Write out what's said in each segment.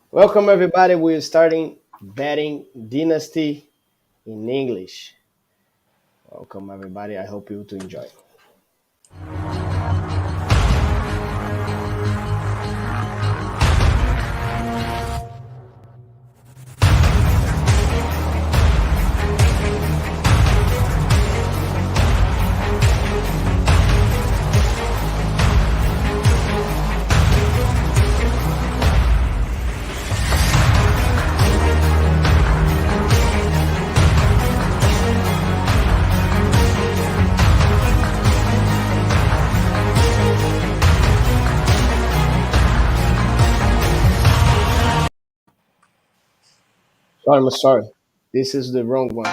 Welcome, everybody. We're starting Betting Dynasty in English. Welcome, everybody. I hope you to enjoy. Sorry. This is the wrong one.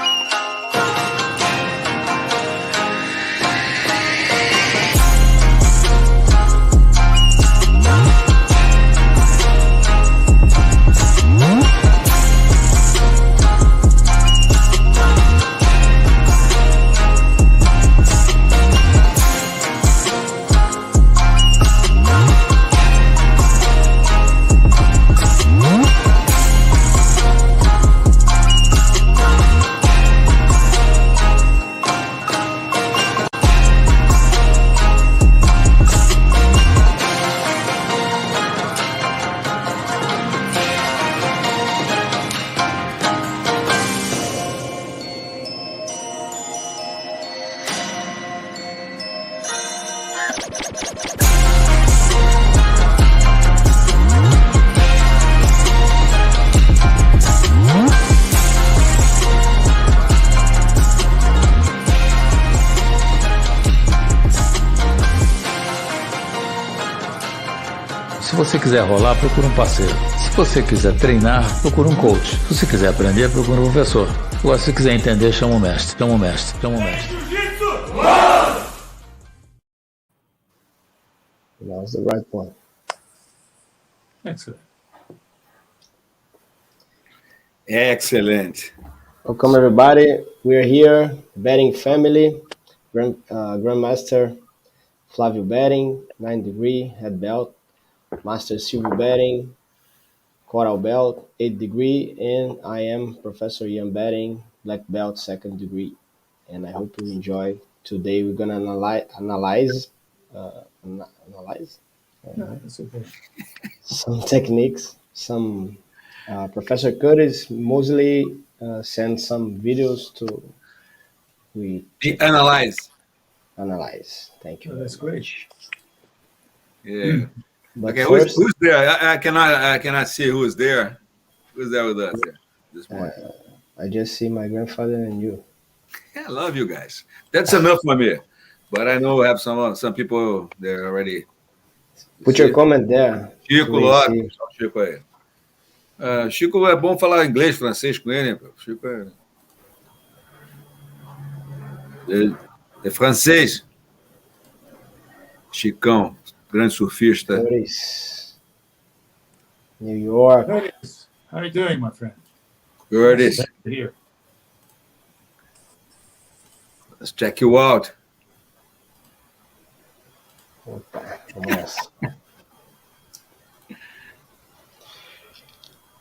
Se você quiser rolar, procura um parceiro. Se você quiser treinar, procura um coach. Se você quiser aprender, procura um professor. Agora, se quiser entender, chama o mestre. Chama o mestre. Chama o mestre. That was the right one. Excellent. Excellent. Welcome, everybody. We're here, Betting Family, Grandmaster Flavio Betting, 9-degree, head belt, Master Silvio Betting, Coral Belt, 8-degree, and I am Professor Ian Betting, black belt, 2nd-degree. And I hope you enjoy. Today we're gonna analyze That's okay. some techniques. Some Professor Curtis mostly send some videos to we Analyze. analyze. Thank you. Oh, that's great. Yeah. But Okay, first, who's there? I cannot see who's there. Who's there with us here this morning? I just see my grandfather and you. Yeah, I love you guys. That's enough for me. But I know we have some people there already. Put your comment there. Chico, We lá, see. Chico aí. Chico é bom falar inglês, francês com ele. Pô. Chico é francês. Chicão, grande surfista. Curtis, New York. Curtis, how are you doing, my friend? Curtis, Glad to hear. let's check you out. Opa, vamos.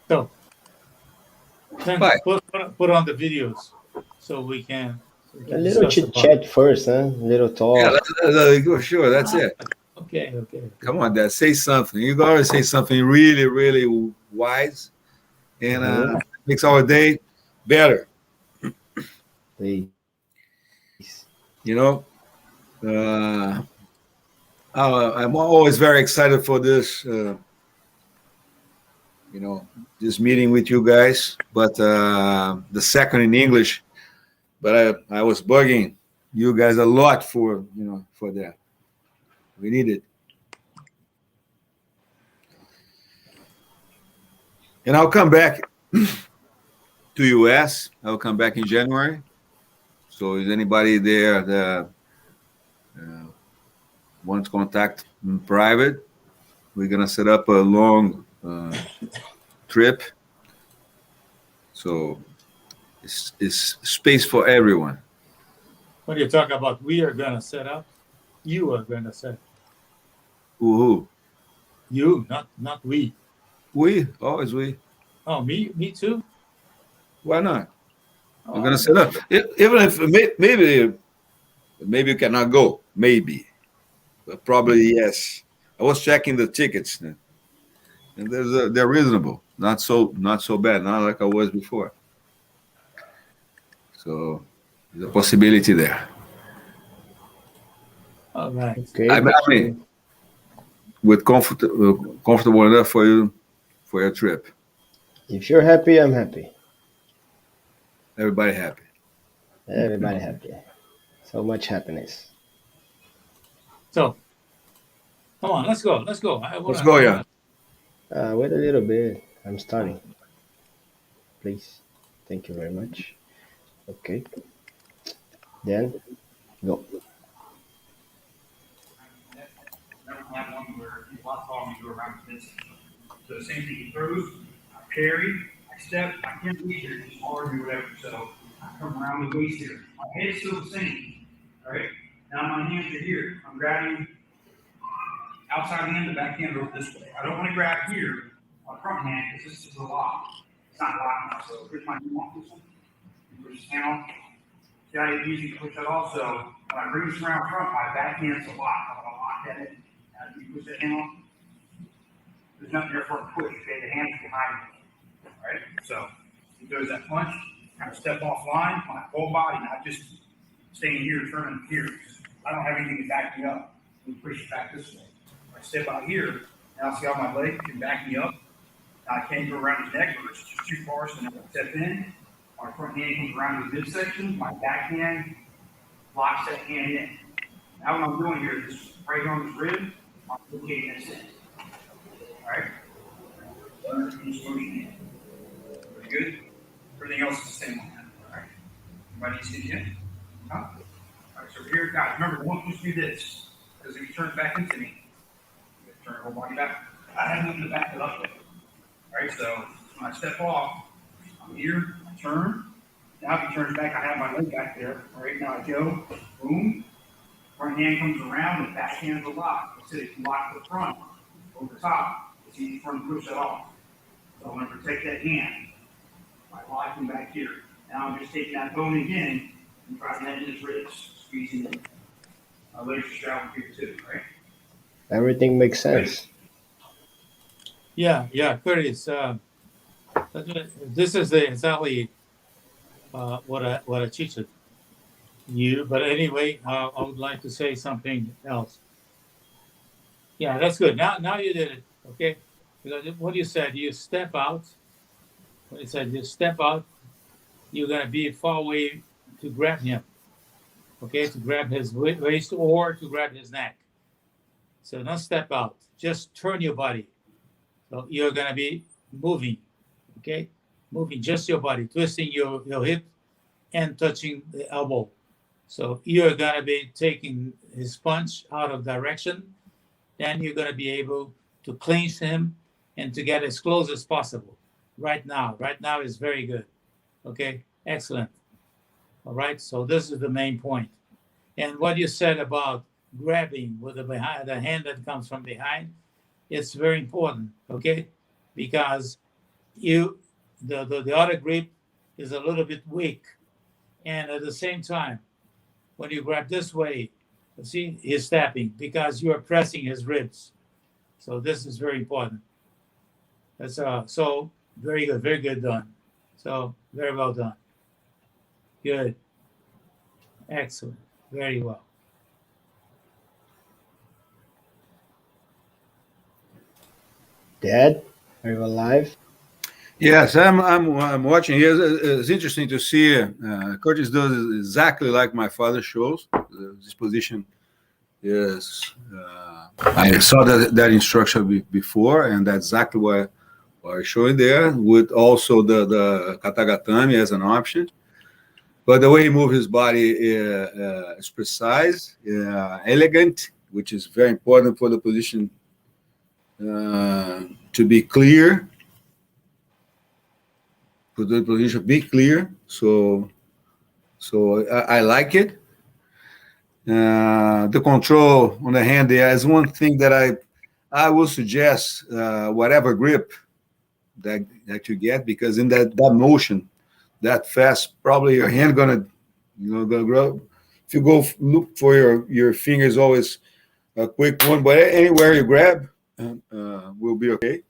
So, then Bye. put on the videos so we can A little discuss chit about chat first, huh? A little talk. Yeah, sure, that's it. it. Okay. Come on, Dad, say something. You gotta say something really, really wise, and makes our day better. Please. You know, I'm always very excited for this. This meeting with you guys, but the second in English. But I was bugging you guys a lot for that. We need it. And I'll come back to US. I'll come back in January. So is anybody there that wants contact in private? We're gonna set up a long trip. So it's space for everyone. When you talk about we are going to set up, you are going to set. Who? You, not we. We, always we. Oh, me too. Why not? Oh, I'm gonna set up. Even if maybe you cannot go, maybe, but probably yes. I was checking the tickets, and they're reasonable, not so bad, not like I was before. So there's a possibility there. all right. Okay. I mean, with comfortable enough for you for your trip. If you're happy, I'm happy. Everybody happy. Everybody happy. So much happiness. So, come on, let's go. Let's go. Let's go, yeah. Wait a little bit. I'm starting. Please. Thank you very much. Okay. Then go. Never had one where you lock on me go around the fence. So the same thing, he throws, I parry, I step, I can't reach here, just hard or whatever. So I come around the waist here. My head's still the same. All right. Now my hands are here. I'm grabbing outside hand, the back hand over this way. I don't want to grab here on front hand because this is a lock. It's not locked now. So here's my new one. This one. You push this down. See how easy to push that off. So when I bring this around front, my back hand's a lock. I'm gonna lock that in. And you push that hand on. There's nothing there for a push. Okay, the hand's behind me. All right. So he goes that punch, kind of step off line, my whole body, not just staying here, turning here. I don't have anything to back me up. We push it back this way. If I step out here, now see how my leg can back me up. Now I can't go around his neck, or it's just too far. So then I step in. My front hand comes around his midsection. My back hand locks that hand in. Now what I'm doing here is right on his rib. I'm locating this in. All right. Just motion in. Very good. Everything else is the same on that. All right. Everybody see it again? Huh? All right. So here, guys, remember, don't just do this. Because if you turn it back into me, you have to turn the whole body back. I have nothing to back it up with. All right. So when I step off, I'm here, I turn. Now if he turns back, I have my leg back there. All right. Now I go, boom. Front hand comes around, and back hand's a lock. I said if you lock the front over the top, it's easy for him to push that off. So I'm going to protect that hand by locking back here. Now I'm just taking that bone again and driving that in his ribs, squeezing in. My legs are strapped here too, right? Everything makes sense. Yeah, Curtis. This is exactly what I teach you. But anyway, I would like to say something else. Yeah, that's good. Now you did it. Okay. Because what you said, you step out. When you said you step out, you're gonna be far away to grab him. Okay, to grab his waist or to grab his neck. So don't step out. Just turn your body. So you're gonna be moving. Okay, moving just your body, twisting your hip and touching the elbow. So you're gonna be taking his punch out of direction. Then you're gonna be able to clinch him and to get as close as possible. Right now is very good. Okay, excellent. All right, so this is the main point. And what you said about grabbing with the hand that comes from behind, it's very important. Okay, because the other grip is a little bit weak, and at the same time, when you grab this way, you see he's tapping because you are pressing his ribs. So this is very important. That's so very good done. So very well done. Good. Excellent. Very well. Dad, are you alive? Yes, I'm watching here. It's interesting to see Curtis does exactly like my father shows. This position is. I saw that instruction before, and that's exactly what I'm showing there. With also the katagatame as an option, but the way he moves his body is precise, elegant, which is very important for the position to be clear. For the position be clear, so I like it. The control on the hand there is one thing that I will suggest. Whatever grip that you get, because in that motion, that fast, probably your hand gonna gonna grow. If you go look for your fingers, always a quick one, but anywhere you grab will be okay.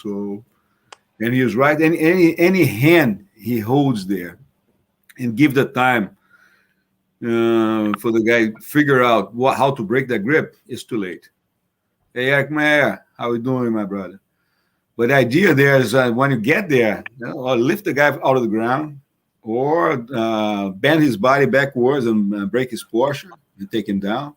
So, and he was right. Any hand he holds there, and give the time for the guy figure out how to break that grip, it's too late. Hey, Akmaya, how you doing, my brother? But the idea there is when you get there, or lift the guy out of the ground, or bend his body backwards and break his posture and take him down.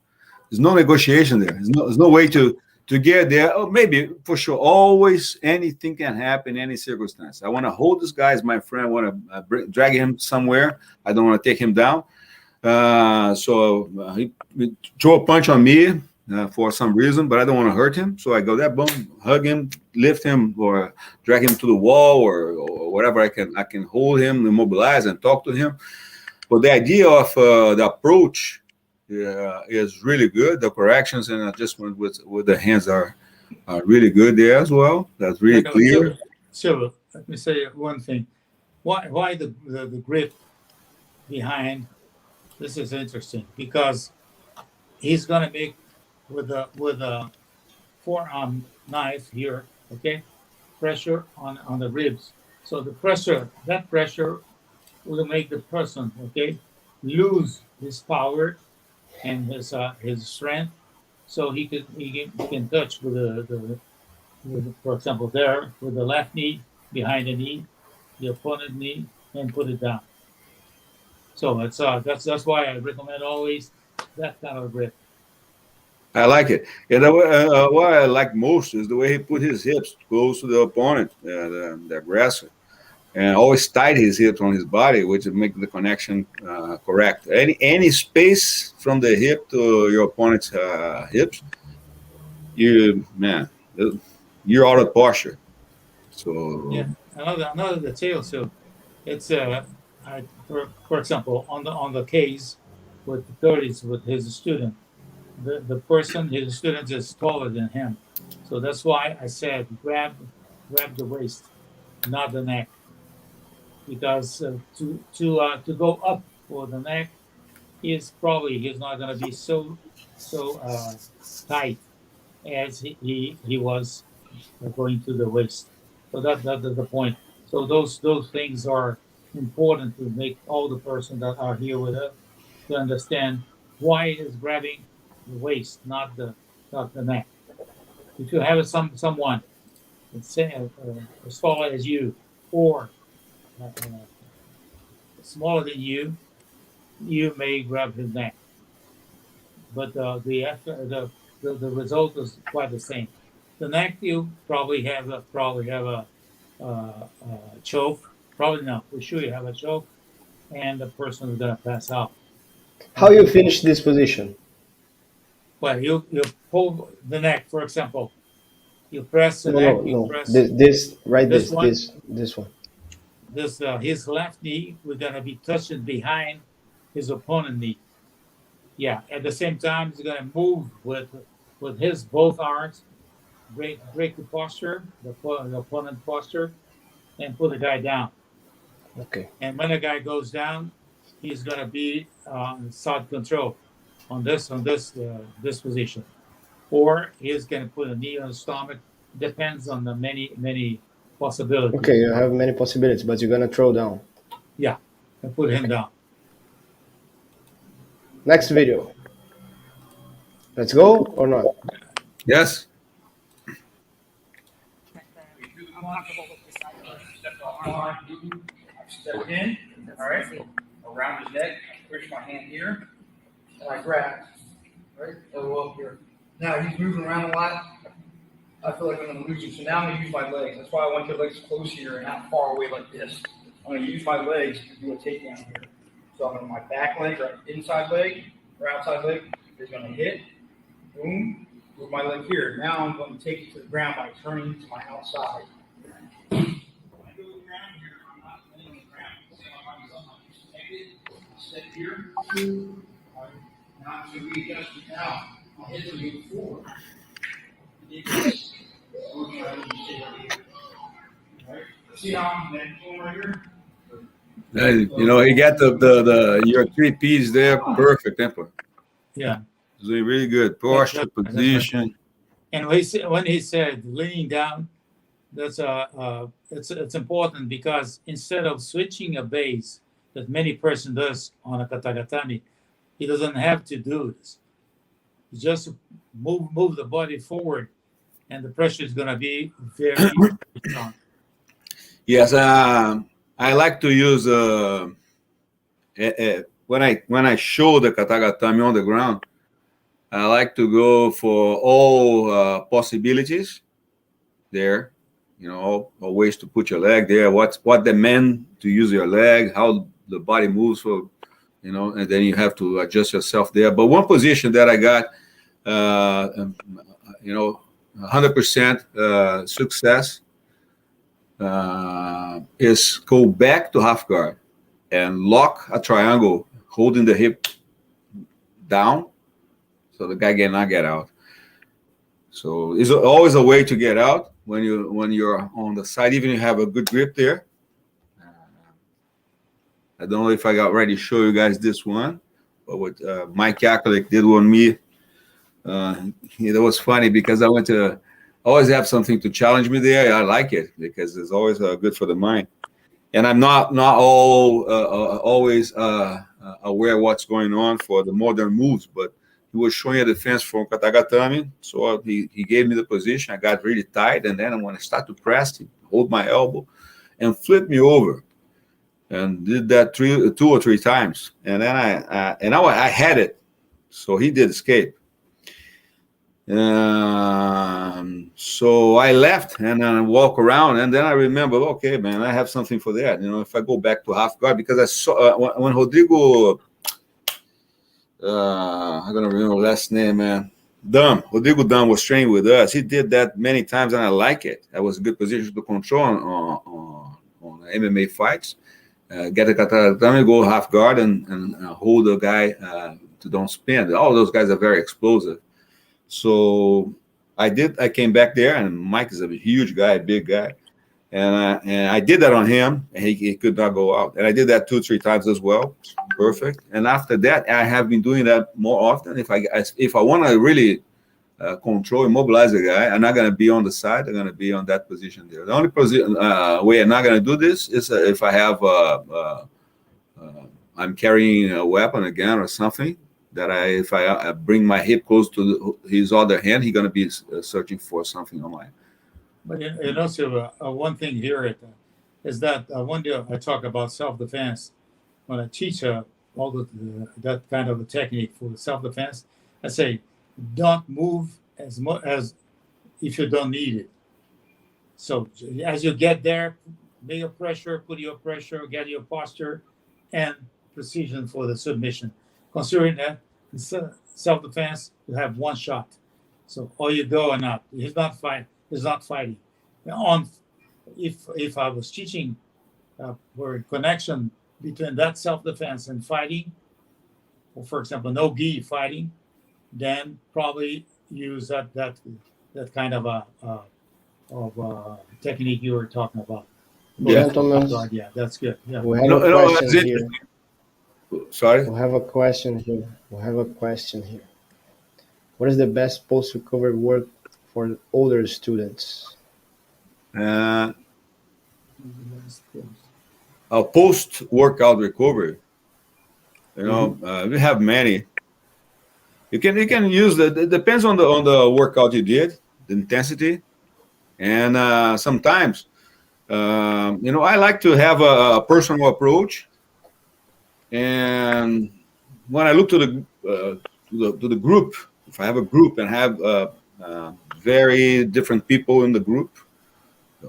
There's no negotiation there. There's no way to get there. Oh, maybe for sure. Always anything can happen, any circumstance. I want to hold this guy as my friend. I want to drag him somewhere. I don't want to take him down. So he throw a punch on me for some reason, but I don't want to hurt him. So I go that, boom, hug him, lift him, or drag him to the wall, or whatever I can hold him, immobilize, and talk to him. But the idea of the approach is really good. The corrections and adjustment with the hands are really good there as well. That's really clear. Silva, let me say one thing. Why the grip behind? This is interesting because he's gonna make with a forearm knife here, okay, pressure on the ribs. So that pressure will make the person, okay, lose his power and his strength. So he can touch with the for example there with the left knee behind the knee, the opponent knee, and put it down. So it's that's why I recommend always that kind of grip. I like it. And what I like most is the way he put his hips close to the opponent, the aggressor, and always tied his hips on his body, which would make the connection correct. Any space from the hip to your opponent's hips, you're out of posture. So yeah, another detail. So it's for example on the case with the 30s with his student. The person, his student is taller than him. So that's why I said grab the waist, not the neck. Because to go up for the neck, he's not going to be so tight as he was going to the waist. So that's the point. So those things are important to make all the persons that are here with us to understand why it is grabbing the waist, not the neck. If you have someone that's as tall as you or smaller than you, you may grab his neck. But the result is quite the same. The neck you probably have a choke. Probably not. For sure you have a choke, and the person is gonna pass out. How you finish this position? Well, you pull the neck, for example. You press the No, neck. no, You no. press This right. this one. This one. This his left knee. We're gonna be touching behind his opponent knee. Yeah. At the same time, he's gonna move with his both arms, break the posture, the opponent posture, and put the guy down. Okay. And when the guy goes down, he's gonna be side control on this position, or he's gonna put a knee on the stomach. Depends on the many possibilities. Okay, you have many possibilities, but you're gonna throw down. Yeah, and put him down. Next video. Let's go or not? yes, Step in, all right, around his neck, push my hand here, and I grab, right, go up here. Now he's moving around a lot. I feel like I'm gonna lose him, so now I'm gonna use my legs. That's why I want your legs close here and not far away like this. I'm gonna use my legs to do a takedown here. So I'm gonna, my back leg, or inside leg, or outside leg is gonna hit, boom, with my leg here. Now I'm gonna take it to the ground by turning to my outside. Sit here. Now to readjust it now. I'll hit the move forward. See how I'm connecting right here? You know, you got the your 3 Ps there, perfect, Tempo. Yeah. It's really good. Posture, That's right. position. And when he said leaning down, that's it's important because instead of switching a base that many person does on a katagatame, he doesn't have to do this. He just move the body forward, and the pressure is going to be very strong. Yes, I like to use when I show the katagatame on the ground. I like to go for all possibilities there. You know, all ways to put your leg there. What demand to use your leg? How the body moves for, you know, and then you have to adjust yourself there. But one position that I got, you know, 100% success is go back to half guard and lock a triangle, holding the hip down, so the guy cannot get out. So it's always a way to get out when you're on the side, even if you have a good grip there. I don't know if I got ready to show you guys this one, but what Mike Yakalik did on me, it was funny because I went to always have something to challenge me there. I like it because it's always good for the mind. And I'm not always aware what's going on for the modern moves, but he was showing a defense from katagatame. So he gave me the position. I got really tight, and then when I start to press, he hold my elbow and flip me over, and did that 2 or 3 times. And then I had it, so he did escape. So I left and then I walk around, and then I remember, okay, man, I have something for that. You know, if I go back to half guard, because I saw when Rodrigo, I'm gonna remember last name, man. Rodrigo Dam was training with us. He did that many times, and I like it. That was a good position to control on MMA fights. Get a katagatame, go half guard, and hold the guy to don't spin. All those guys are very explosive. So I came back there, and Mike is a huge guy, big guy, and I did that on him, and he could not go out. And I did that 2 or 3 times as well. Perfect. And after that, I have been doing that more often. If I want to really control, immobilize the guy, I'm not going to be on the side. I'm going to be on that position there. The only way I'm not going to do this is if I have I'm carrying a weapon, a gun or something, that if I bring my hip close to his other hand, he's going to be searching for something on mine. But and also one thing here is that one day I talk about self-defense. When I teach all that kind of a technique for self-defense, I say, don't move as much as if you don't need it. So as you get there, make your pressure, put your pressure, get your posture, and precision for the submission. Considering that in self-defense, you have one shot. So or you go or not. He's not fighting. If I was teaching for a connection between that self-defense and fighting, or for example, no gi fighting, then probably use that kind of technique you were talking about. Yeah, Thomas. Yeah, that's good. Yeah. We have a question here. Sorry? We have a question here. What is the best post-recovery work for older students? A post-workout recovery. You know, we have many. You can use it depends on the workout you did, the intensity, and sometimes, you know, I like to have a personal approach. And when I look to the group, if I have a group and have very different people in the group,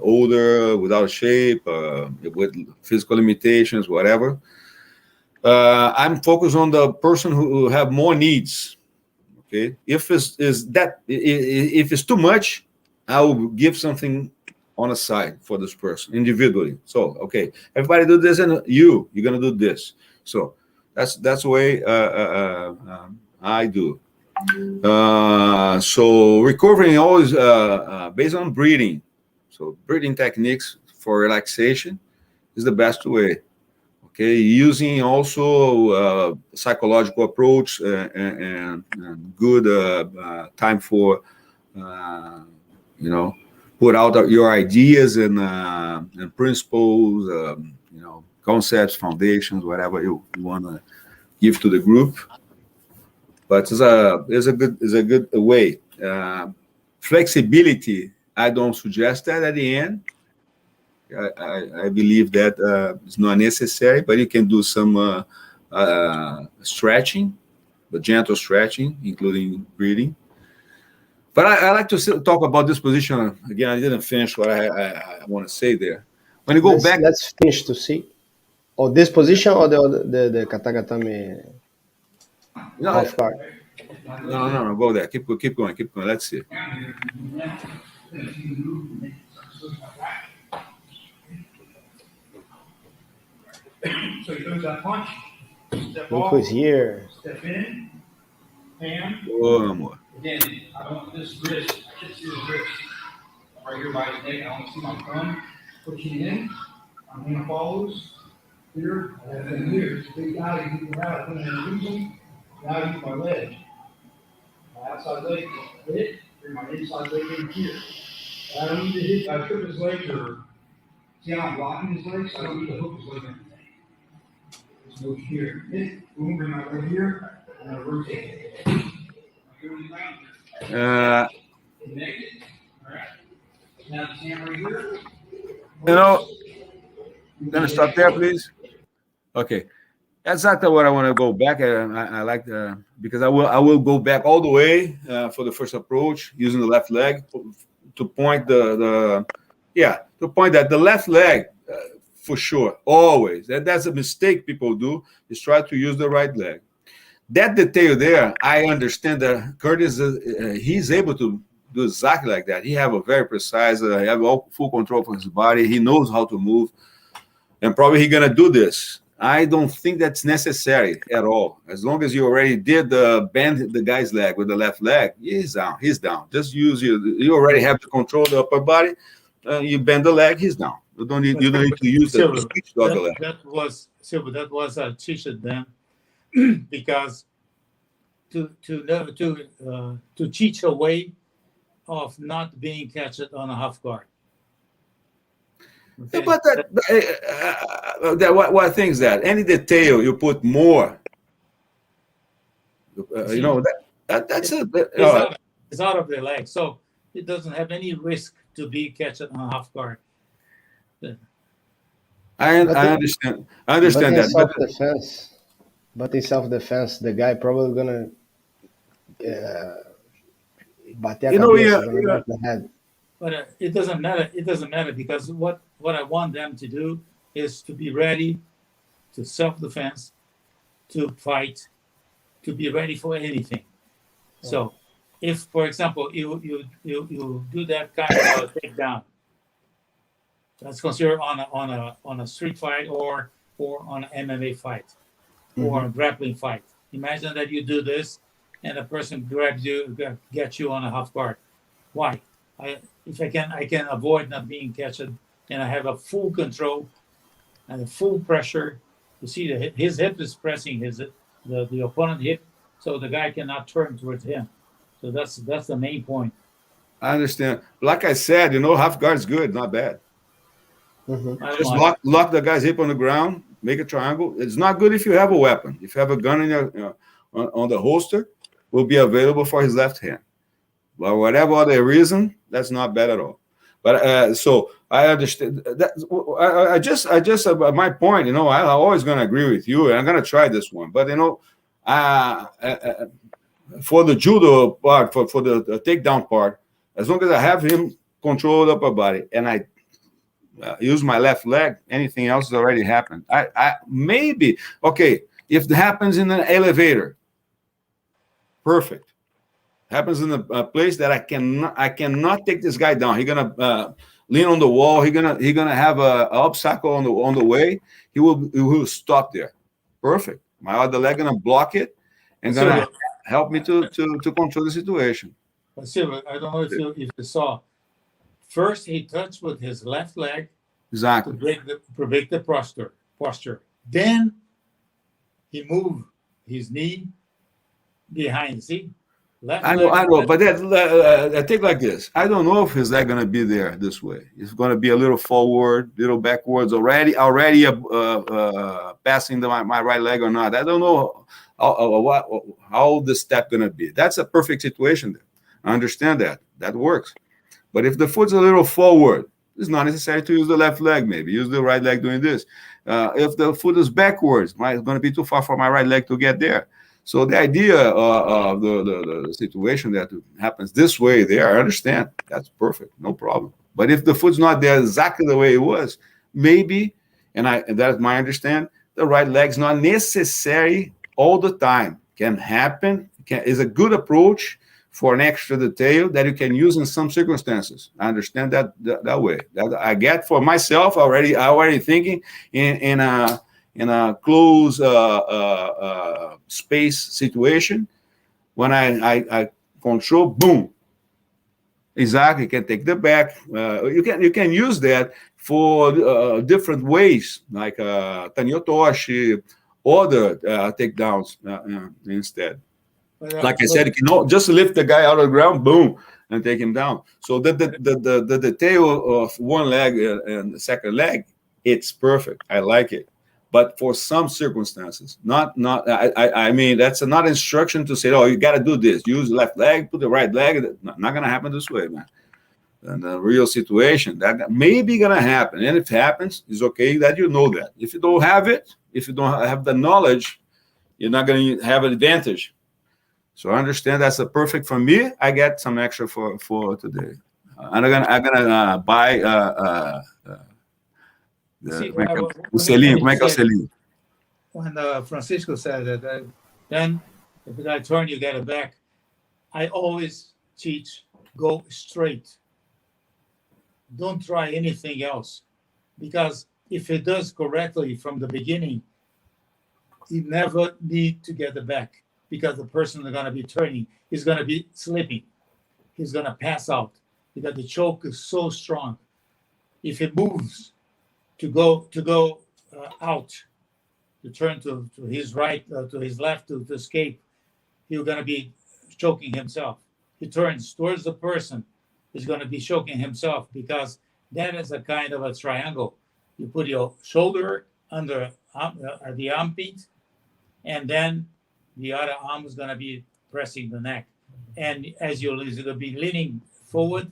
older, without shape, with physical limitations, whatever, I'm focused on the person who have more needs. Okay, if it's too much, I will give something on a side for this person individually. So okay, everybody do this, and you're gonna do this. So that's the way I do. So recovering always based on breathing. So breathing techniques for relaxation is the best way. Okay, using also psychological approach and good time for put out your ideas and principles, concepts, foundations, whatever you want to give to the group. But it's a good way. Flexibility, I don't suggest that at the end. I believe that it's not necessary, but you can do some stretching, but gentle stretching, including breathing. But I like to talk about this position again. I didn't finish what I want to say there. When you go back, let's finish to see. Or this position or the Katagatame half guard. No. Go there. Keep going. Let's see. So he throws that punch. Step Look off. who's here. Step in. Hand. Oh, amor. Again, I want this wrist. I can't see the wrist. Right here by his neck. I want to see my thumb pushing in. My hand follows. Here. And then here. It's a big guy. You can have it. And then now I use my leg. My outside leg hit. Bring my inside leg in here. I don't need to hit. I trip his leg or see how I'm blocking his legs. I don't need to hook his leg in. Just move here. Hit. Boom. Bring my leg here. And I rotate. Connected. All right. Now the hand right here. Gonna stop there, please. Okay, that's exactly what I want to go back. I like because I will go back all the way for the first approach using the left leg to point to point that the left leg for sure always. That's a mistake people do, is try to use the right leg. That detail there, I understand that Curtis he's able to do exactly like that. He have a very precise, he have all full control of his body. He knows how to move, and probably he's gonna do this. I don't think that's necessary at all. As long as you already did bend the guy's leg with the left leg, he's down. He's down. Just use you already have to control the upper body. You bend the leg, he's down. You don't need to use the speech dog leg. That was teach it then, because to teach a way of not being catched on a half guard. Okay. But what thing is that? Any detail you put more, that's it's out of the leg, so it doesn't have any risk to be catched on a half guard. I understand. I understand that. But in self-defense, the guy probably gonna bater a cabeça, gonna knock the head. But it doesn't matter. It doesn't matter, because what I want them to do is to be ready to self-defense, to fight, to be ready for anything. So, if, for example, you do that kind of a takedown, that's considered on a street fight or on an MMA fight or a grappling fight. Imagine that you do this and a person grabs you, gets you on a half guard. Why? If I can avoid not being catched, and I have a full control and a full pressure. You see his hip is pressing the opponent hip, so the guy cannot turn towards him. So that's the main point. I understand. Like I said, half guard's good, not bad. Just lock the guy's hip on the ground, make a triangle. It's not good if you have a weapon. If you have a gun in your on the holster, will be available for his left hand. But whatever other reason, that's not bad at all. But so I understand that. I just my point. I'm always going to agree with you, and I'm going to try this one. But for the judo part, for the takedown part, as long as I have him control the upper body, and I use my left leg, anything else has already happened. I maybe okay if it happens in an elevator, perfect. Happens in a place that I cannot take this guy down. He's gonna lean on the wall. He's gonna have a obstacle on the way. He will stop there. Perfect. My other leg gonna block it and gonna help me to control the situation. But Silva, I don't know if you saw. First, he touched with his left leg. Exactly. break the posture. Then he moved his knee behind. See, left I leg. know, but I think like this. I don't know if his leg gonna be there this way. It's gonna be a little forward, little backwards, already passing my right leg or not. I don't know how the step gonna be. That's a perfect situation there. I understand that. That works. But if the foot's a little forward, it's not necessary to use the left leg. Maybe use the right leg doing this. If the foot is backwards, it's going to be too far for my right leg to get there. So the idea of the situation that happens this way there, I understand. That's perfect, no problem. But if the foot's not there exactly the way it was, maybe, and that's my understanding, the right leg's not necessary all the time. Can happen. Is a good approach for an extra detail that you can use in some circumstances. I understand that way. That I get for myself already. I already thinking in a close space situation when I control, boom. Exactly, you can take the back. You can use that for different ways, like Taniotoshi, other takedowns instead. Like I said, you can just lift the guy out of the ground, boom, and take him down. So the detail of one leg and the second leg, it's perfect. I like it. But for some circumstances, I mean, that's not instruction to say, oh, you got to do this. Use the left leg, put the right leg. Not going to happen this way, man. And the real situation, that may be going to happen. And if it happens, it's okay that you know that. If you don't have it, if you don't have the knowledge, you're not going to have an advantage. So I understand that's a perfect for me. I get some extra for today. I'm gonna buy o selinho. Como é que é o selinho? When Francisco said that, then if the guy turn, you get it back. I always teach go straight. Don't try anything else, because if it does correctly from the beginning, you never need to get it back. Because the person is going to be turning, he's going to be slipping, he's going to pass out because the choke is so strong. If he moves to go out, to turn to his right, to his left, to escape, he's going to be choking himself. He turns towards the person, he's going to be choking himself, because that is a kind of a triangle. You put your shoulder under the armpit, and then the other arm is going to be pressing the neck. And as you're going to be leaning forward,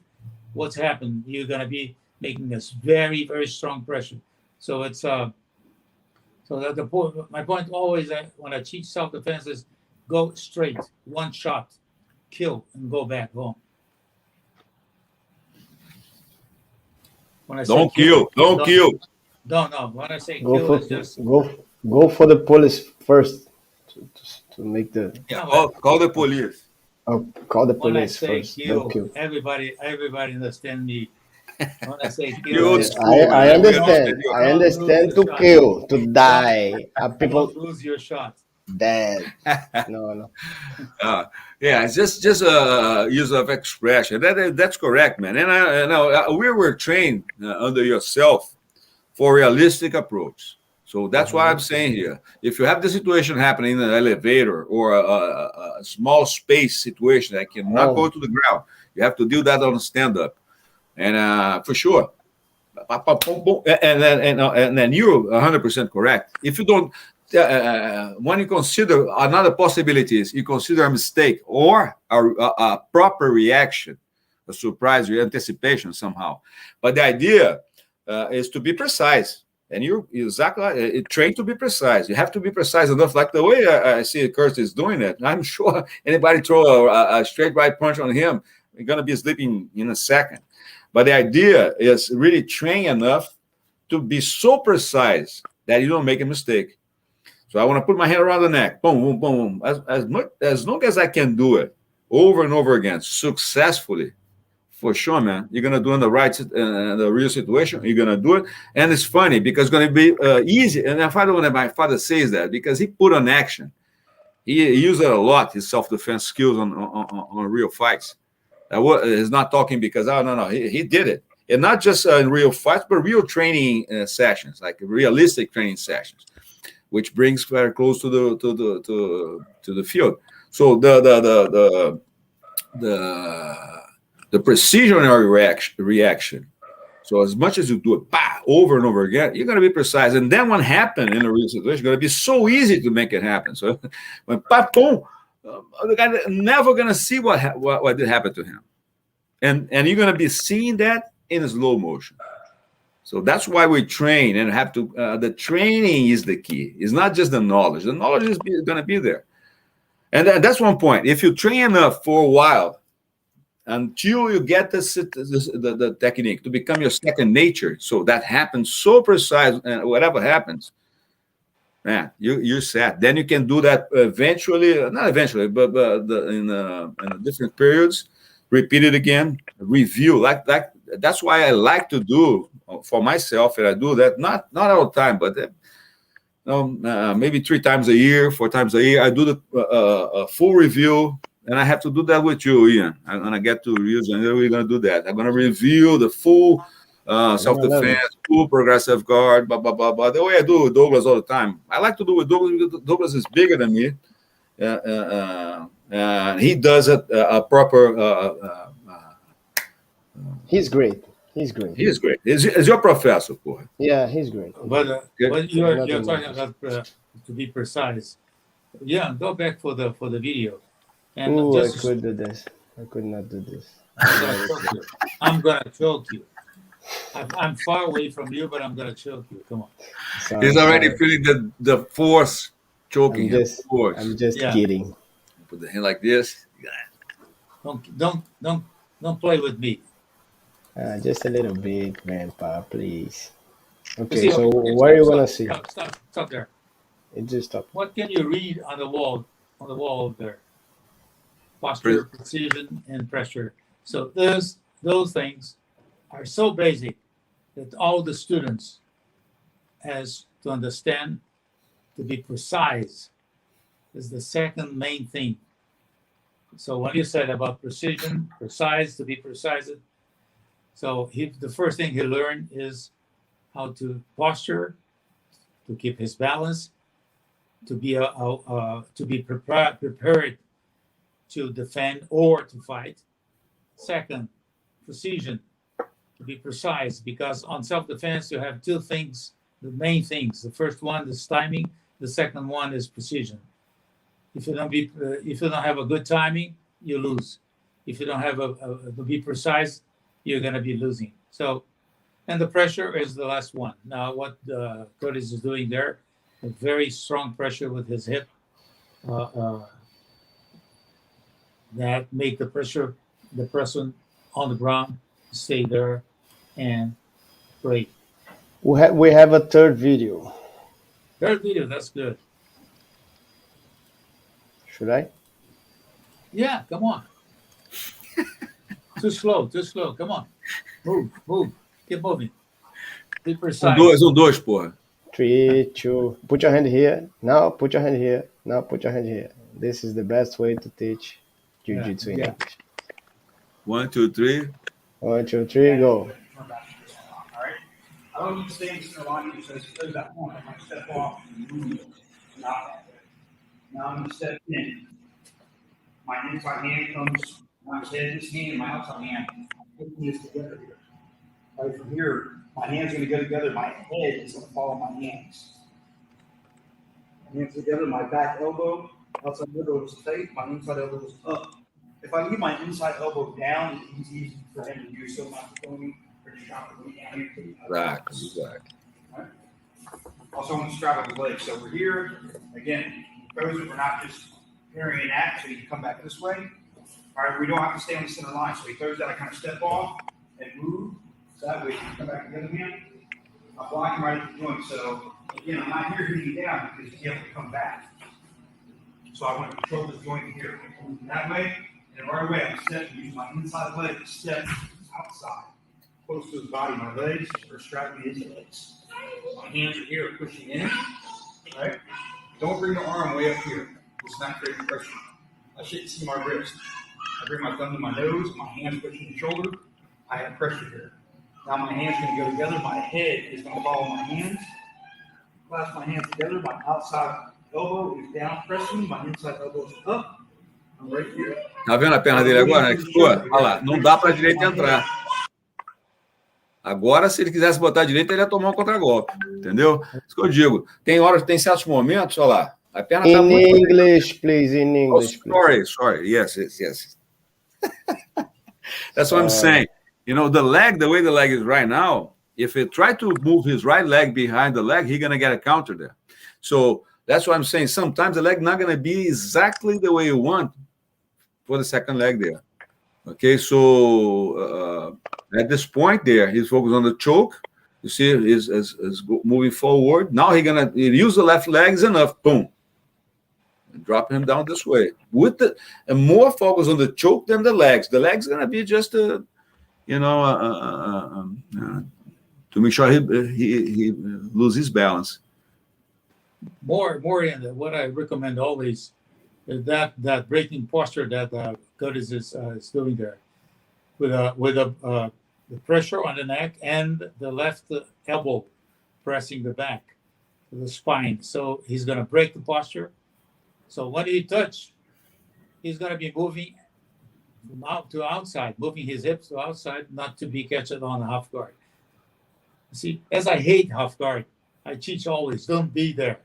what's happened? You're going to be making this very, very strong pressure. So it's so that the point. My point always when I teach self-defense is go straight, one shot, kill, and go back home. When I don't kill. No. When I say kill, it's just go for the police first. To make the call the police. Oh, call the when police I say first. Kill, Don't kill. Everybody understand me. When I say kill, I understand. I understand to kill, to die. People don't lose your shot. Dead. No. Yeah, it's just use of expression. That's correct, man. And I know we were trained under yourself for realistic approach. So that's what I'm saying here. If you have the situation happening in an elevator or a small space situation that cannot go to the ground, you have to do that on a stand-up. And for sure. And then you're 100% correct. If you don't, when you consider another possibility is you consider a mistake or a proper reaction, a surprise or anticipation somehow. But the idea is to be precise. And you're exactly trained to be precise. You have to be precise enough, like the way I see Curtis doing it. I'm sure anybody throw a straight right punch on him, you're going to be sleeping in a second. But the idea is really train enough to be so precise that you don't make a mistake. So I want to put my hand around the neck, boom, boom, boom, boom. As long as I can do it over and over again successfully, for sure, man. You're gonna do in the right, the real situation. You're gonna do it, and it's funny because it's gonna be easy. And my father says that because he put on action. He used it a lot. His self-defense skills on real fights. He's not talking because no. He did it. and not just in real fights, but real training sessions, like realistic training sessions, which brings very close to the field. So the precisionary reaction. So as much as you do it over and over again, you're going to be precise. And then what happened in a real situation is going to be so easy to make it happen. So when boom, the guy never going to see what did happen to him. And you're going to be seeing that in slow motion. So that's why we train and have to, the training is the key. It's not just the knowledge. The knowledge is going to be there. And that's one point. If you train enough for a while, until you get the technique to become your second nature, so that happens so precise, and whatever happens, man, you're set. Then you can do that eventually, not eventually, but in different periods, repeat it again, review. Like that's why I like to do for myself, and I do that not all the time, but maybe 3 times a year, 4 times a year. I do the full review. And I have to do that with you, Ian. I'm going to get to use, and we're going to do that. I'm going to review the full self-defense, full progressive guard, blah, blah, blah, blah. The way I do with Douglas all the time. I like to do with Douglas because Douglas is bigger than me. He does it a proper... He's great. He's great. He is great. Is your professor, boy. Yeah, he's great. But you're talking about to be precise. Yeah, go back for the video. And Ooh, I could do this. I could not do this. I'm gonna choke you. I'm far away from you, but I'm gonna choke you. Come on. Sorry, he's already feeling the force choking him. I'm just kidding. Put the hand like this. Don't play with me. Just a little bit, Grandpa, please. Okay, so where are you gonna see? Stop there. It just stopped. What can you read on the wall? On the wall there. Posture, precision, and pressure. So those things are so basic that all the students has to understand. To be precise is the second main thing. So when you said about precision, precise, to be precise, so the first thing he learned is how to posture, to keep his balance, to be prepared to defend or to fight. Second, precision, to be precise, because on self-defense you have 2 things, the main things. The first one is timing. The second one is precision. If you don't have a good timing, you lose. If you don't have to be precise, you're going to be losing. So, and the pressure is the last one. Now, what Curtis is doing there, a very strong pressure with his hip. That make the person on the ground stay there and break. We have a third video. Third video, that's good. Should I? Yeah, come on. Too slow. Come on. Move. Keep moving. Be precise. Dois, porra. 3, 2. Put your hand here. Now put your hand here. Now put your hand here. This is the best way to teach Jiu-Jitsu in English. 1, 2, 3. 1, 2, 3, go. All right. I don't need to stay in the center line because there's that point. I'm going to step off and move. Now I'm going to step in. My inside hand comes, my head, this hand, and my outside hand. Putting this together here. Right from here, my hands are going to go together. My head is going to follow my hands. Hands together, my back elbow, outside elbow is tight, my inside elbow is up. If I leave my inside elbow down, it's easy for him to do so much for me or to drop the down here. Exactly. Right? Also, I'm going to straddle the legs. So we're here. Again, those are not just parrying that, so you can come back this way. All right, we don't have to stay on the center line. So he throws that, I kind of step off and move. So that way you can come back to the other hand. I'm blocking right at the joint. So again, I'm not here hitting you down because you have to come back. So I want to control this joint here. That way, and right away, I'm stepping, using my inside leg to step outside. Close to his body, my legs are strapping his legs. My hands are here pushing in. Right? Don't bring the arm way up here. It's not creating pressure. I shouldn't see my wrist. I bring my thumb to my nose, my hands pushing the shoulder. I have pressure here. Now my hands are gonna go together, my head is gonna follow my hands. Clasp my hands together, my outside elbow is down pressing, my inside elbow is up. I'm right here. Tá vendo a perna dele agora, né? Que ficou? Olha lá, não dá para a direita entrar. Agora, se ele quisesse botar a direita, ele ia tomar um contragolpe, entendeu? Isso que eu digo. Tem horas, tem certos momentos, olha lá, a perna tá In muito... English, please. In Oh, English, please. sorry. Yes. That's what I'm saying. You know, the way the leg is right now, if he try to move his right leg behind the leg, he's going to get a counter there. So that's what I'm saying. Sometimes the leg not going to be exactly the way you want for the second leg there. Okay, so at this point there, he's focused on the choke. You see, is moving forward. Now he's going to use the left legs enough. Boom. Drop him down this way with and more focus on the choke than the legs. The legs gonna be just to make sure he loses his balance. More in what I recommend always is that breaking posture that Curtis is doing there, with the pressure on the neck and the left elbow pressing the back, the spine. So he's gonna break the posture. So when he touch, he's going to be moving from out to outside, moving his hips to outside, not to be catched on a half guard. See, as I hate half guard, I teach always, don't be there.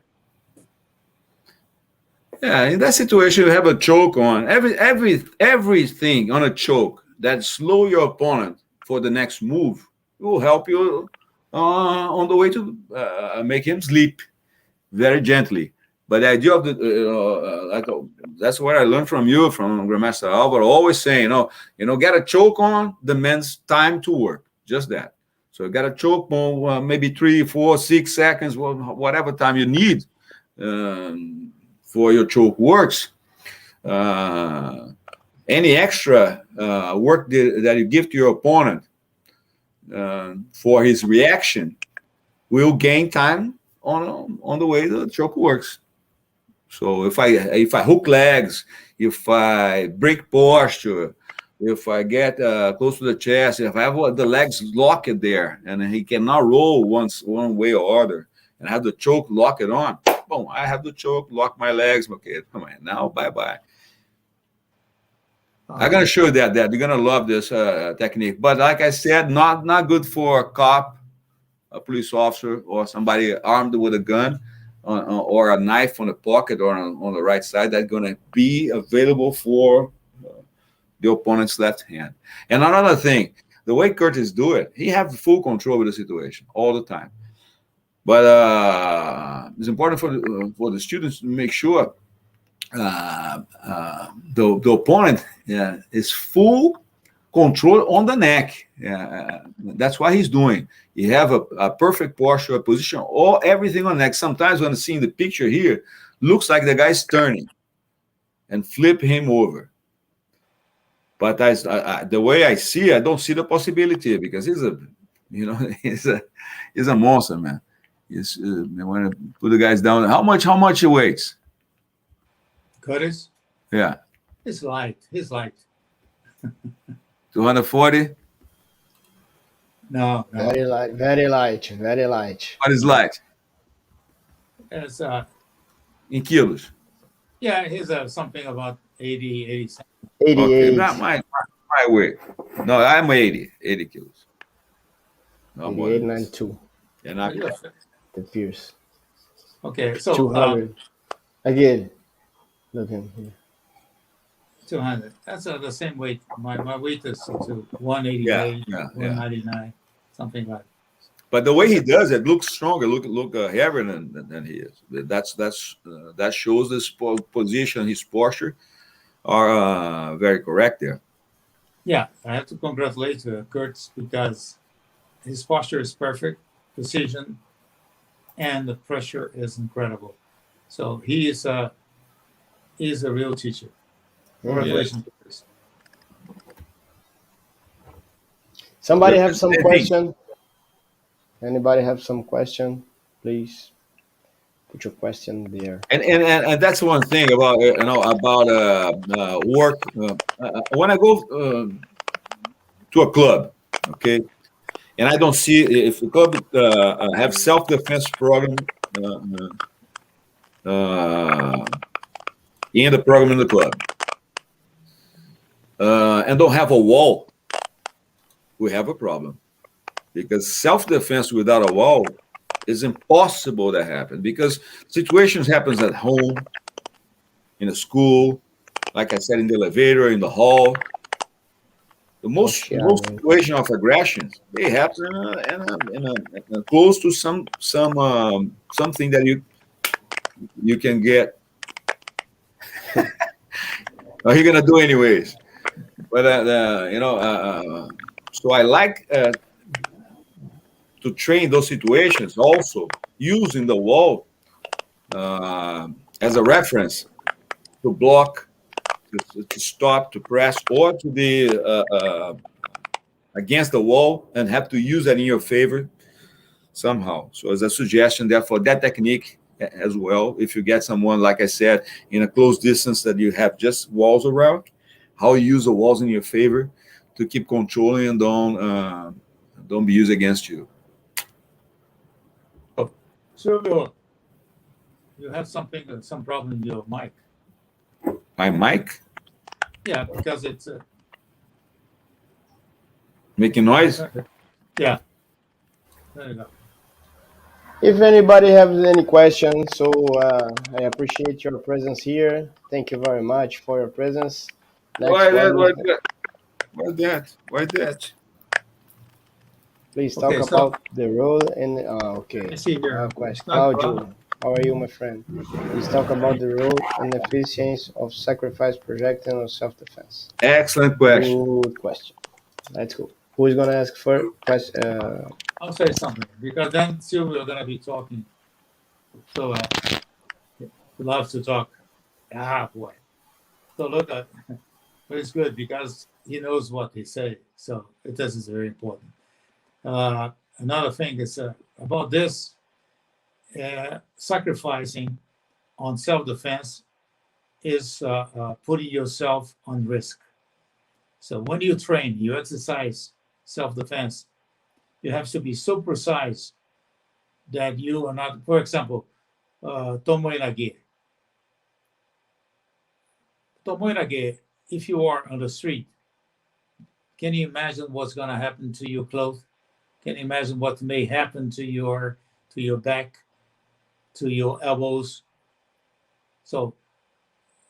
Yeah, in that situation, you have a choke on. Everything on a choke that slow your opponent for the next move will help you on the way to make him sleep very gently. But the idea of that's what I learned from you, from Grandmaster Alvaro, always saying, get a choke on, the man's time to work. Just that. So you got a choke on maybe 3, 4, 6 seconds, whatever time you need for your choke works. Any extra work that you give to your opponent for his reaction will gain time on the way the choke works. So if I hook legs, if I break posture, if I get close to the chest, if I have the legs locked there and he cannot roll one way or other, and I have the choke lock it on, boom, I have the choke, lock my legs. Okay, come on, now bye-bye. I'm going to show you that you're going to love this technique. But like I said, not good for a cop, a police officer, or somebody armed with a gun. Or a knife on the pocket or on the right side, that's going to be available for the opponent's left hand. And another thing, the way Curtis do it, he have full control of the situation all the time. But it's important for the students to make sure the opponent is full control on the neck. That's what he's doing. You have a perfect posture, a position, everything on the neck. Sometimes when seeing the picture here, looks like the guy's turning and flip him over. But the way I see, I don't see the possibility because he's a monster, man. They want to put the guys down. How much he weighs? Curtis? Yeah. He's light. 240? No. Very light. What is light? It's, in kilos? Yeah, he's something about 80 cents. 88. Okay, not my weight. No, I'm 80 kilos. No more 88, than 92. this. And I, The Pierce. Okay, so 200. Again, look in here. 200. That's the same weight. My weight is to 188, yeah. 199, something like that. But the way he does it looks stronger, look heavier than he is. That shows his position, his posture are very correct there. Yeah, I have to congratulate Kurtz because his posture is perfect, precision, and the pressure is incredible. So he is a real teacher. Congratulations, Kurtz. Somebody have some question? Anybody have some question? Please put your question there. And that's one thing about work. When I go to a club, okay, And I don't see if the club have self-defense program in the program in the club, and don't have a wall, we have a problem. Because self-defense without a wall is impossible to happen. Because situations happens at home, in a school, like I said, in the elevator, in the hall. The most situation of aggressions, they happen in a close to something that you can get. Are you gonna do anyways? But so I like to train those situations also using the wall as a reference to block, to stop, to press, or to be against the wall and have to use that in your favor somehow. So as a suggestion, therefore, that technique as well, if you get someone, like I said, in a close distance that you have just walls around, how you use the walls in your favor to keep controlling and don't be used against you. Silvio, you have some problem in your mic. My mic? Yeah, because it's Making noise? Yeah. There you go. If anybody has any questions, so I appreciate your presence here. Thank you very much for your presence. Why that? Please talk Okay, about the role and okay. Let me see here. I have a question. It's not a Claudio, problem. how are you, my friend? Please talk about the role and efficiency of sacrifice projecting or self-defense. Excellent question. Good question. Let's go. Who is gonna ask first? I'll say something because then Silvio gonna be talking. So he loves to talk. Ah, boy. So look at, but it's good because he knows what he say. So this is very important. Another thing is about this sacrificing on self-defense is putting yourself on risk. So when you train, you exercise self-defense, you have to be so precise that you are not, for example, tomoe-nage. Tomoe-nage, if you are on the street, can you imagine what's going to happen to your clothes? Can you imagine what may happen to your back, to your elbows? So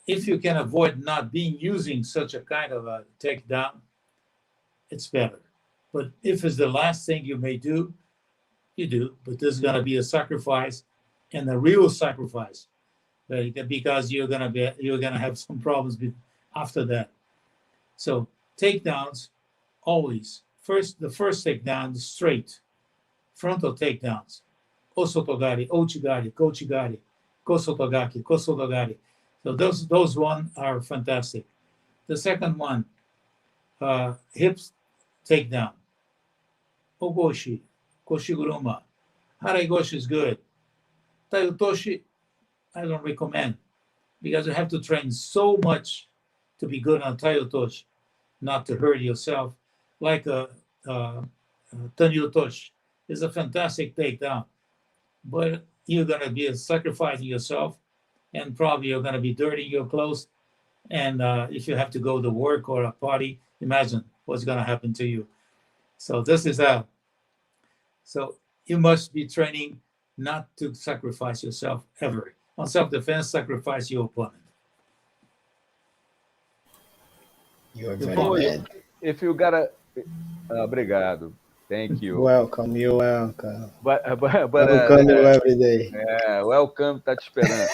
if you can avoid not using such a kind of a takedown, it's better. But if it's the last thing you may do, you do. But there's going to be a sacrifice, and a real sacrifice, because you're going to have some problems after that. So takedowns always the first takedown is straight, frontal takedowns. Osotogari, ouchigari, kochigari, kosotogaki, kosotogari. So those one are fantastic. The second one, hips takedown. Ogoshi, koshiguruma. Haraigoshi is good. Taiutoshi, I don't recommend because you have to train so much to be good on Taiutoshi, not to hurt yourself. Like Tanyutoshi is a fantastic takedown, but you're going to be sacrificing yourself, and probably you're going to be dirtying your clothes. And if you have to go to work or a party, imagine what's going to happen to you. So this is so you must be training not to sacrifice yourself ever. On self-defense, sacrifice your opponent. You're very bad. If you gotta, obrigado, thank you. Welcome, you're welcome. But Welcome you every day. yeah, welcome, tá te esperando.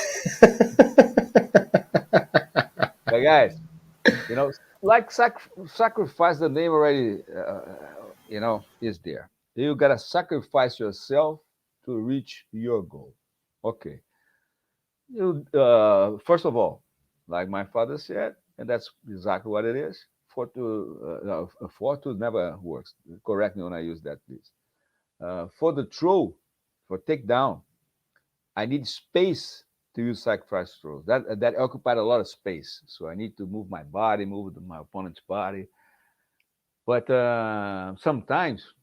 But guys, like sacrifice, the name already, is there. You gotta sacrifice yourself to reach your goal. Okay. First of all, like my father said, and that's exactly what it is. Fortune never works. Correct me when I use that, please. For the throw, for takedown, I need space to use sacrifice throws. That occupied a lot of space. So I need to move my body, move my opponent's body. But sometimes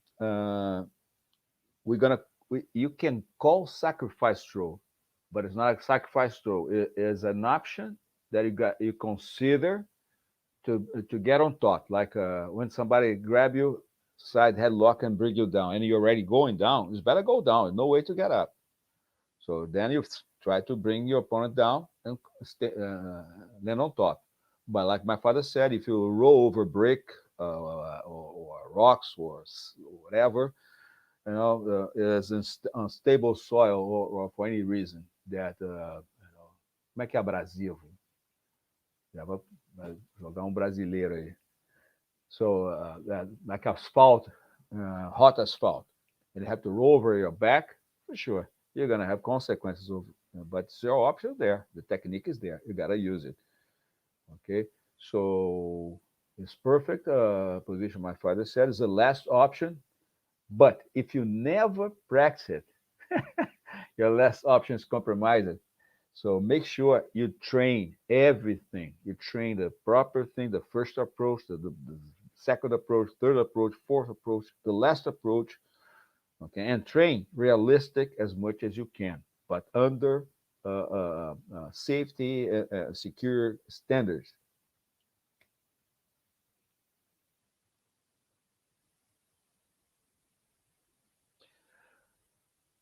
you can call sacrifice throw, but it's not a sacrifice throw. It is an option that you consider to get on top. Like when somebody grab you side headlock and bring you down, and you're already going down, it's better go down. There's no way to get up. So then you try to bring your opponent down and land on top. But like my father said, if you roll over brick or rocks or whatever, is unstable soil or for any reason that, como é que é abrasivo? Já vou jogar brasileiro aí. So like asphalt, hot asphalt, and you have to roll over your back, for sure, you're going to have consequences of, but it's your option there. The technique is there. You got to use it. Okay. So it's perfect position. My father said is the last option. But if you never practice it, your last option is compromised. So make sure you train everything. You train the proper thing, the first approach, the second approach, third approach, fourth approach, the last approach. Okay, and train realistic as much as you can, but under safety, secure standards.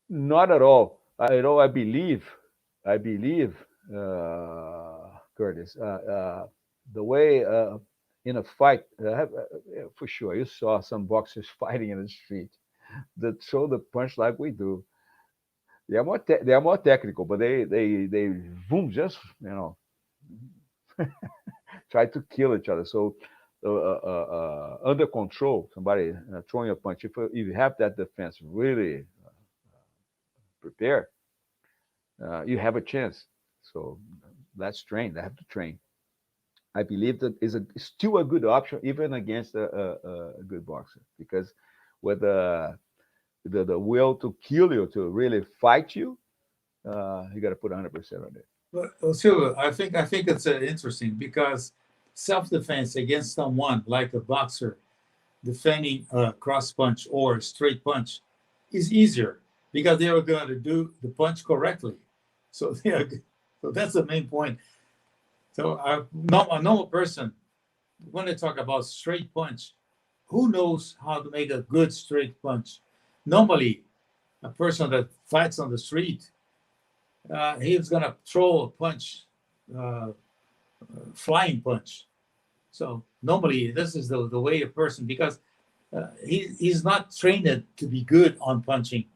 Not at all. I believe, Curtis, the way in a fight, for sure, you saw some boxers fighting in the street that throw the punch like we do. They are more technical, but they boom, just try to kill each other. So under control, somebody throwing a punch. If you have that defense really prepared, you have a chance. So let's train. They have to train. I believe that is still a good option, even against a good boxer, because with the will to kill you, to really fight you, you got to put 100% on it. Well, Silva, I think it's interesting because self-defense against someone like a boxer defending a cross punch or a straight punch is easier because they are going to do the punch correctly. So that's the main point. So a normal person, when they talk about straight punch, who knows how to make a good straight punch? Normally, a person that fights on the street, he's going to throw a punch, flying punch. So normally, this is the way a person, because he's not trained to be good on punching.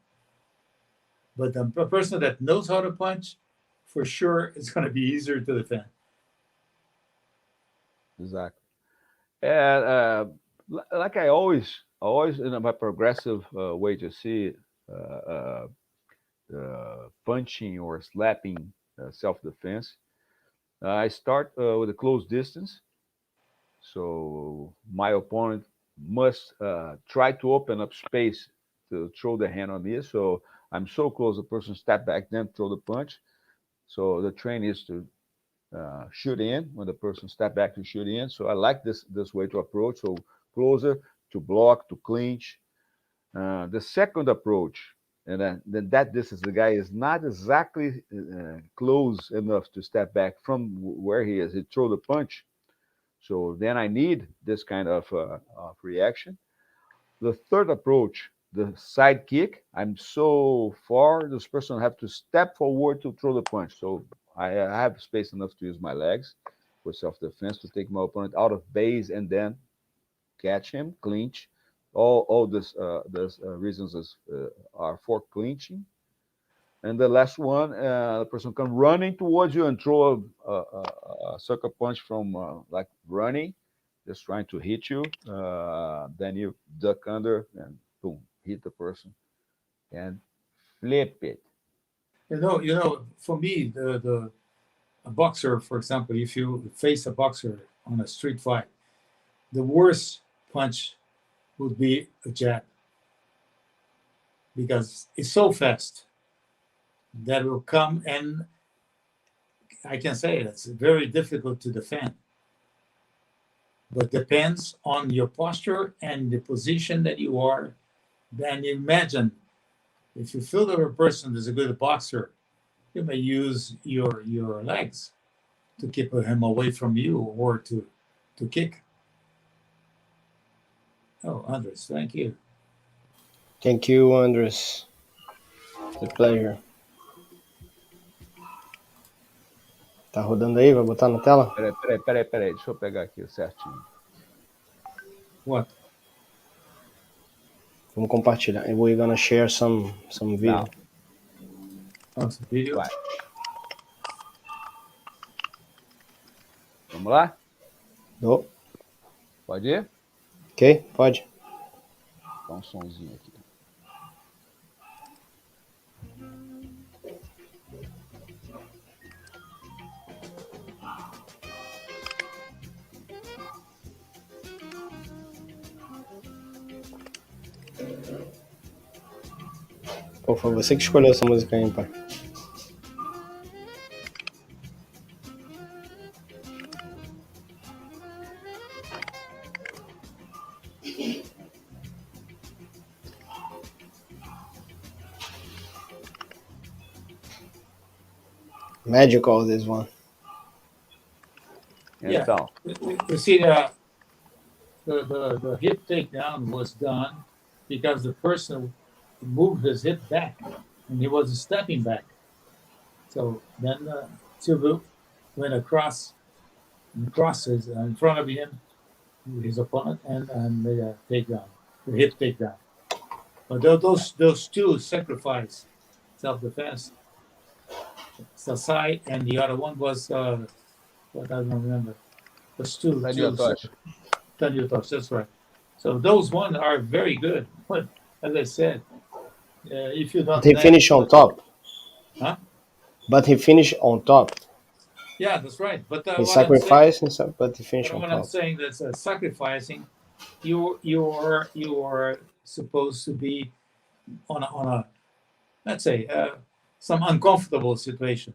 But a person that knows how to punch, for sure, it's going to be easier to defend. Exactly. And like I always in my progressive way to see punching or slapping self-defense, I start with a close distance. So my opponent must try to open up space to throw the hand on me. So I'm so close, the person step back, then throw the punch. So the training is to shoot in when the person step back to shoot in. So I like this way to approach. So closer to block, to clinch. The second approach, and then that distance, the guy is not exactly close enough to step back from where he is. He throw the punch. So then I need this kind of reaction. The third approach, the side kick, I'm so far, this person have to step forward to throw the punch. So I have space enough to use my legs for self-defense to take my opponent out of base and then catch him, clinch. All this reasons are for clinching. And the last one, the person come running towards you and throw a sucker punch from like running, just trying to hit you. Then you duck under and boom, hit the person and flip it. You know, for me, a boxer, for example, if you face a boxer on a street fight, the worst punch would be a jab because it's so fast that will come, and I can say it's very difficult to defend. But depends on your posture and the position that you are then imagine if you feel that a person is a good boxer, you may use your legs to keep him away from you or to kick. Oh, Andres, thank you. Thank you, Andres. It's a pleasure. Tá rodando aí? Vai botar na tela? Peraí. Deixa eu pegar aqui certinho. What? Vamos compartilhar. We're gonna share some video. Não. Oh, video? Vai. Vamos lá? Oh, Pode ir? ok, pode. Dá um sonzinho aqui. Pô, foi você que escolheu essa música aí, pai. Magical, this one. Yeah. Então, You see, the hip takedown was done because the person moved his hip back and he was stepping back. So then Silva went across and crosses in front of him, his opponent, and made a takedown, the hip takedown. But those two sacrifice self-defense. Sasai and the other one was what I don't remember. Those two. Daniel Tosh. Daniel Tosh, that's right. So those ones are very good. But as I said, if you don't. But he finished on top. Huh? But he finished on top. Yeah, that's right. But He sacrificed himself, but he finished on what I'm top. saying that's sacrificing. You are supposed to be on a let's say some uncomfortable situation,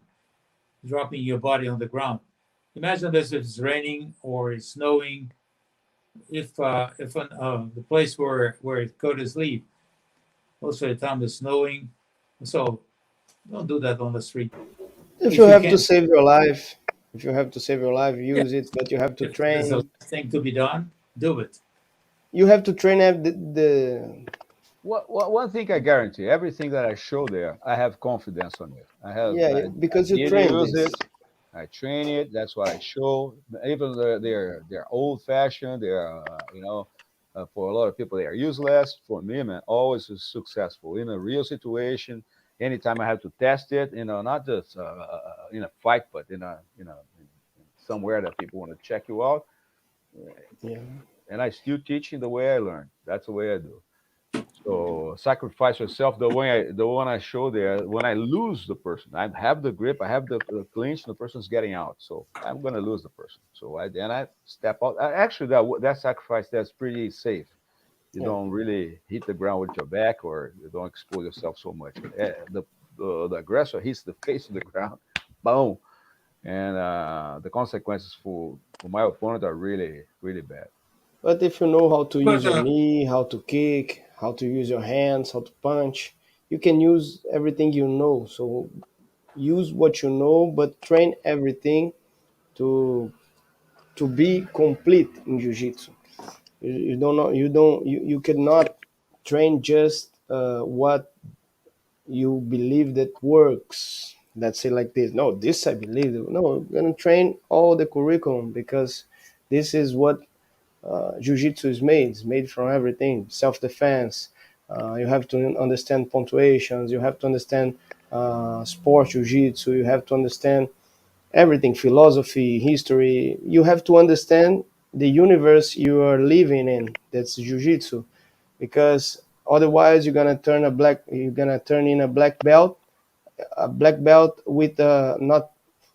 dropping your body on the ground. Imagine this if it's raining or it's snowing. If the place where Curtis live, most of the time it's snowing, so don't do that on the street. If If you you have can- to save your life, use it, but you have to If there's train. a thing to be done, do it. You have to train the One thing I guarantee, everything that I show there, I have confidence on it. I because you did train use this. it. I train it. That's what I show. Even though they're old fashioned. They're for a lot of people they are useless. For me, man, always is successful in a real situation. Anytime I have to test it, not just in a fight, but in somewhere that people want to check you out. Yeah. And I still teach in the way I learn. That's the way I do. So sacrifice yourself. The one I show there. When I lose the person, I have the grip, I have the clinch, and the person's getting out. So I'm gonna lose the person. So I step out. Actually, that sacrifice that's pretty safe. You don't really hit the ground with your back, or you don't expose yourself so much. The aggressor hits the face of the ground, boom, and the consequences for my opponent are really really bad. But if you know how to But, use your knee, how to kick, how to use your hands, how to punch, you can use everything you know. So use what you know, but train everything to be complete in jiu-jitsu. You don't know, you cannot train just what you believe that works. Let's say like this. No, this I believe. No, you're gonna train all the curriculum because this is what jiu-jitsu is made. It's made from everything. Self-defense. You have to understand punctuations. You have to understand sport jiu-jitsu. You have to understand everything, philosophy, history. You have to understand the universe you are living in. That's jiu-jitsu, because otherwise you're gonna turn in a black belt with not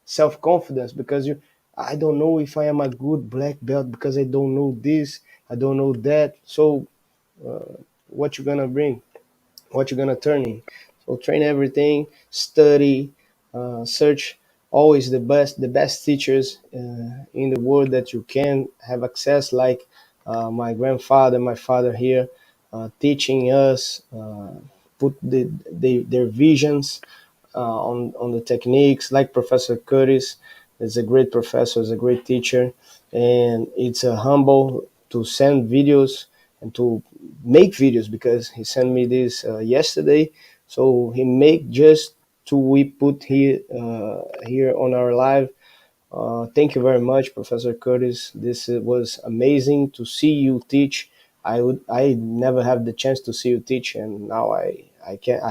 self-confidence, because I don't know if I am a good black belt because I don't know this, I don't know that. So what you gonna bring, what you gonna turn in? So train everything, study, search always the best teachers in the world that you can have access, like my grandfather, my father here. teaching us, put their visions on the techniques, like Professor Curtis is a great professor, is a great teacher, and it's a humble to send videos and to make videos, because he sent me this yesterday. So he make just to we put here on our live. Thank you very much, Professor Curtis. This was amazing to see you teach. I never have the chance to see you teach, and now I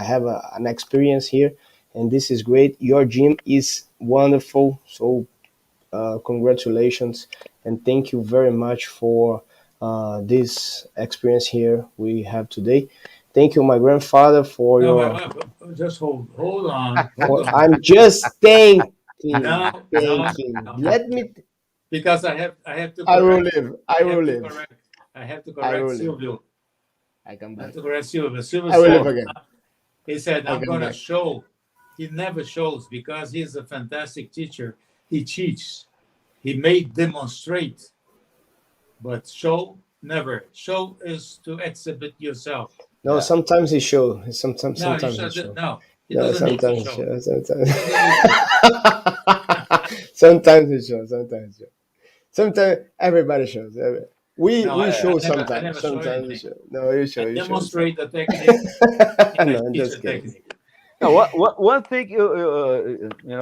have an experience here, and this is great. Your gym is wonderful. So congratulations, and thank you very much for this experience here we have today. Thank you, my grandfather, for No, your. just hold on, hold on. I'm just thanking, No, thanking. no. Let me. Because I have to I will correct. live. I will live. I have to I correct will live. Silvio. I come I have back. to correct Silvio. Silvio I will live said, again. he said, I I'm come going to back. show. He never shows because he's a fantastic teacher. He teaches. He may demonstrate, but show never. Show is to exhibit yourself. No, Yeah. sometimes he show. Sometimes No, he show. no. He No, doesn't need to sometimes he show. show. Sometimes. He doesn't need to. Sometimes he show. Sometimes he show. Sometimes everybody shows. No, We show I sometimes. never show Sometimes we anything. show. No, you show. I You show. demonstrate the technique and I No, I'm teach just the kidding. technique. Now, one thing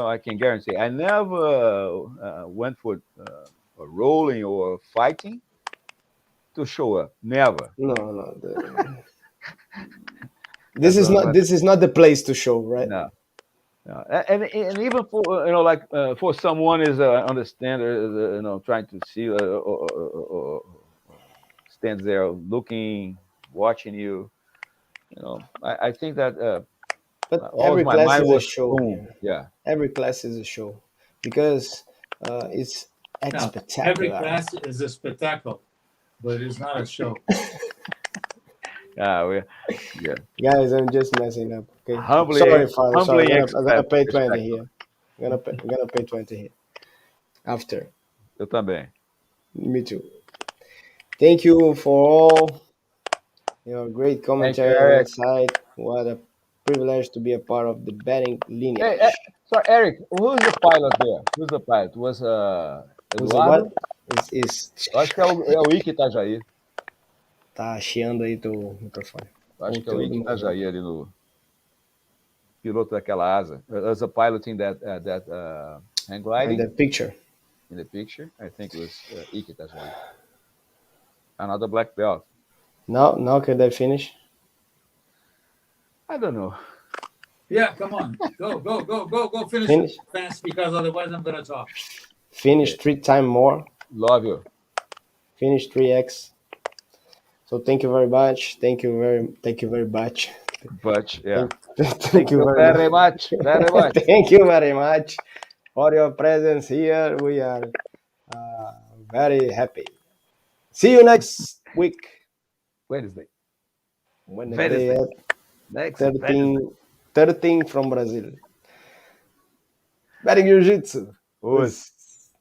I can guarantee, I never went for a rolling or fighting to show up. Never. No, no. That's This is not the place to show, right? no. No. And even for like for someone is understand trying to see or stands there looking, watching you. I think that But always every my class mind is a was show boom. here. Yeah. Every class is a show, because it's Now, every spectacular. class is a spectacle, but it's not a show. Yeah. Guys, I'm just messing up. Okay. Humbly, Sorry, Father. Sorry. humbly I'm gonna pay 20 respectful. here. I'm gonna pay 20 here. After. Eu também. Me too. Thank you for all your great Thank you, commentary and Eric. insight. What a privilege to be a part of the betting lineage. Hey, so Eric, who's the pilot there? Who's the pilot? Was Who's the Eduardo? what? Eu acho que é o Ike Itajaí. Tá chiando aí teu microfone. Eu acho que é o Ike Conteúdo mais Itajaí ali no piloto daquela asa. There's a pilot in that hang in gliding the picture. in the picture. I think it was Ike Itajaí. Another black belt. Now can I finish? I don't know. Yeah, come on. Go finish, Finish. fast because otherwise I'm going to talk. Finish 3 times more. Love you. Finish 3x. So thank you very much. Thank you very much. But yeah. Thank you very much. Very much. Thank you very much for your presence here. We are very happy. See you next week. Wednesday. Wednesday at Next 13 from Brazil. Betting Jiu-Jitsu. Wednesday.